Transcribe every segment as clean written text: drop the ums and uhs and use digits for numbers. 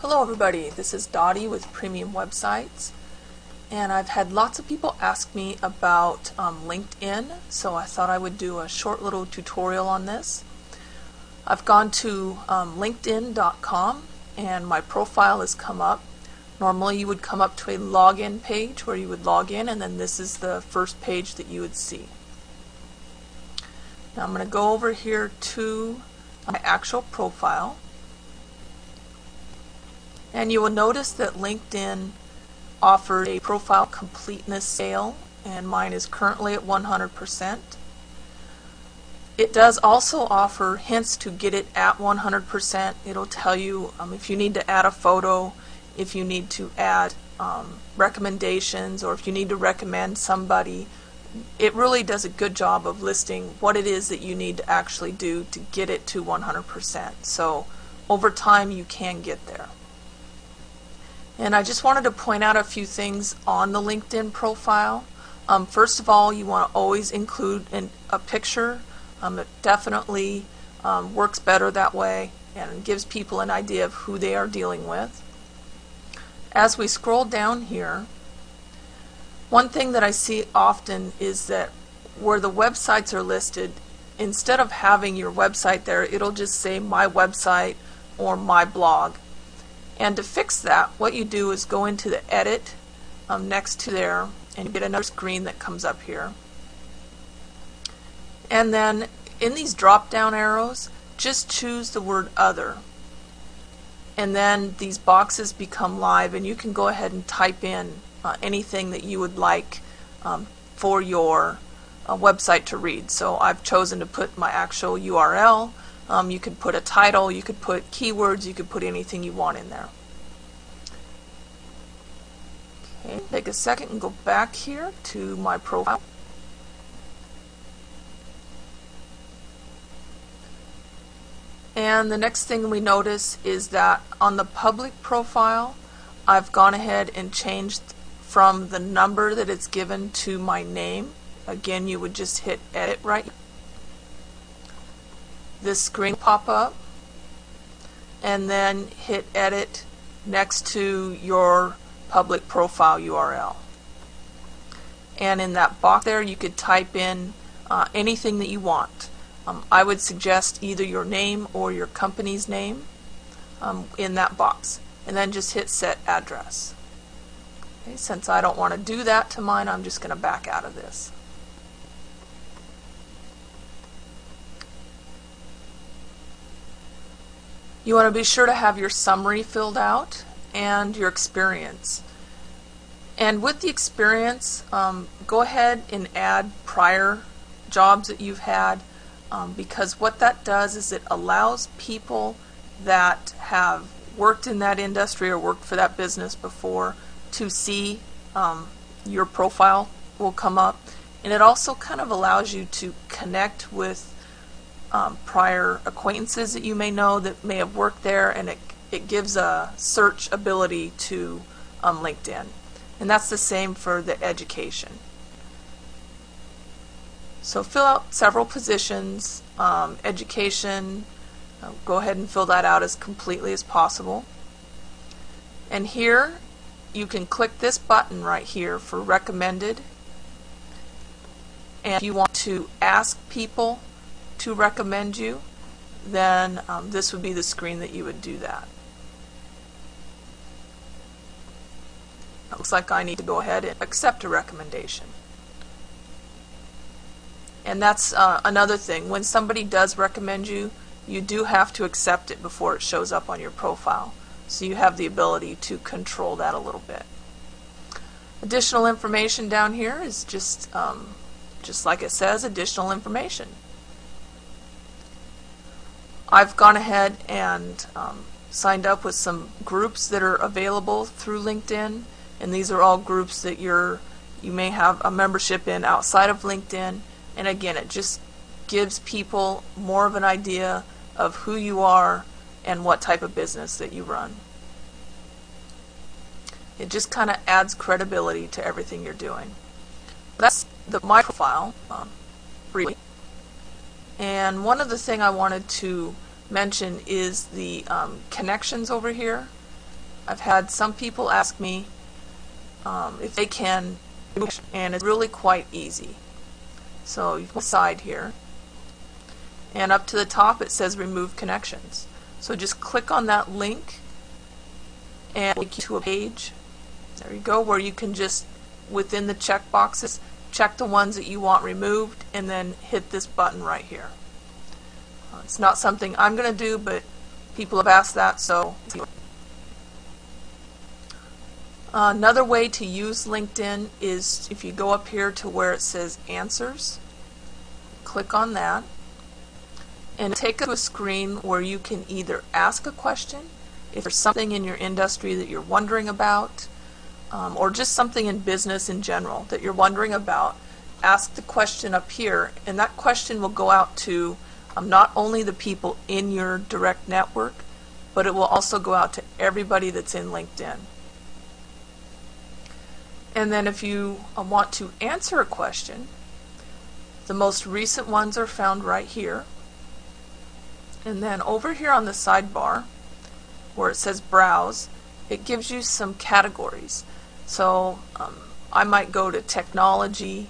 Hello everybody, this is Dottie with Premium Websites, and I've had lots of people ask me about LinkedIn, so I thought I would do a short little tutorial on this. I've gone to linkedin.com and my profile has come up. Normally you would come up to a login page where you would log in, and then this is the first page that you would see. Now I'm going to go over here to my actual profile. And you will notice that LinkedIn offers a profile completeness scale, and mine is currently at 100%. It does also offer hints to get it at 100%. It'll tell you if you need to add a photo, if you need to add recommendations, or if you need to recommend somebody. It really does a good job of listing what it is that you need to actually do to get it to 100%. So over time you can get there. And I just wanted to point out a few things on the LinkedIn profile. First of all, you want to always include a picture. It definitely works better that way and gives people an idea of who they are dealing with. As we scroll down here, one thing that I see often is that where the websites are listed, instead of having your website there, it'll just say my website or my blog. And to fix that, what you do is go into the edit next to there, and you get another screen that comes up here. And then in these drop down arrows, just choose the word other. And then these boxes become live, and you can go ahead and type in anything that you would like for your website to read. So I've chosen to put my actual URL. You could put a title, you could put keywords, you could put anything you want in there. Okay, take a second and go back here to my profile. And the next thing we notice is that on the public profile, I've gone ahead and changed from the number that it's given to my name. Again, you would just hit edit right here. This screen will pop up, and then hit edit next to your public profile URL. And in that box there, you could type in anything that you want. I would suggest either your name or your company's name in that box, and then just hit set address. Okay, since I don't want to do that to mine, I'm just going to back out of this. You want to be sure to have your summary filled out and your experience. And with the experience, go ahead and add prior jobs that you've had, because what that does is it allows people that have worked in that industry or worked for that business before to see your profile will come up. And it also kind of allows you to connect with prior acquaintances that you may know that may have worked there, and it gives a search ability to LinkedIn. And that's the same for the education. So fill out several positions, education, go ahead and fill that out as completely as possible. And here you can click this button right here for recommended. And if you want to ask people to recommend you, then this would be the screen that you would do that. It looks like I need to go ahead and accept a recommendation. And that's another thing. When somebody does recommend you, you do have to accept it before it shows up on your profile. So you have the ability to control that a little bit. Additional information down here is just like it says, additional information. I've gone ahead and signed up with some groups that are available through LinkedIn, and these are all groups that you may have a membership in outside of LinkedIn. And again, it just gives people more of an idea of who you are and what type of business that you run. It just kind of adds credibility to everything you're doing. That's my profile, briefly. And one other thing I wanted to mention is the connections over here. I've had some people ask me if they can, and it's really quite easy. So you can decide here, and up to the top it says remove connections. So just click on that link and take you to a page, there you go, where you can just, within the check boxes, check the ones that you want removed and then hit this button right here. It's not something I'm going to do, but people have asked that, so another way to use LinkedIn is if you go up here to where it says Answers, click on that, and take it to a screen where you can either ask a question, if there's something in your industry that you're wondering about, or just something in business in general that you're wondering about, ask the question up here, and that question will go out to not only the people in your direct network, but it will also go out to everybody that's in LinkedIn. And then if you want to answer a question, the most recent ones are found right here. And then over here on the sidebar, where it says Browse, it gives you some categories. So I might go to Technology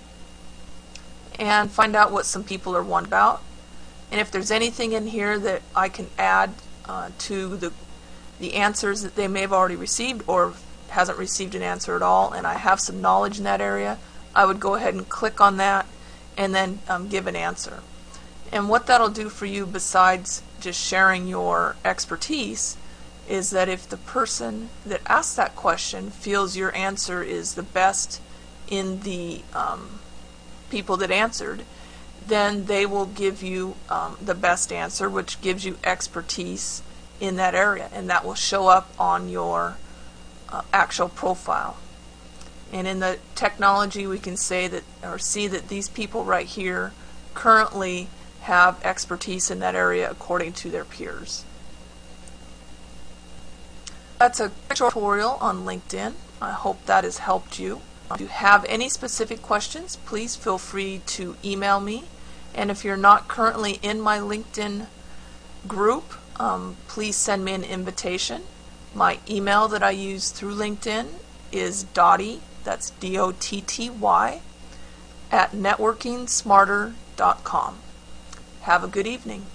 and find out what some people are wondering about. And if there's anything in here that I can add to the answers that they may have already received, or hasn't received an answer at all, and I have some knowledge in that area, I would go ahead and click on that and then give an answer. And what that'll do for you, besides just sharing your expertise, is that if the person that asked that question feels your answer is the best in the people that answered, then they will give you the best answer, which gives you expertise in that area, and that will show up on your actual profile. And in the technology, we can say that, or see that these people right here currently have expertise in that area according to their peers. That's a tutorial on LinkedIn. I hope that has helped you. If you have any specific questions, please feel free to email me. And if you're not currently in my LinkedIn group, please send me an invitation. My email that I use through LinkedIn is Dotty, that's D-O-T-T-Y, @networkingsmarter.com. Have a good evening.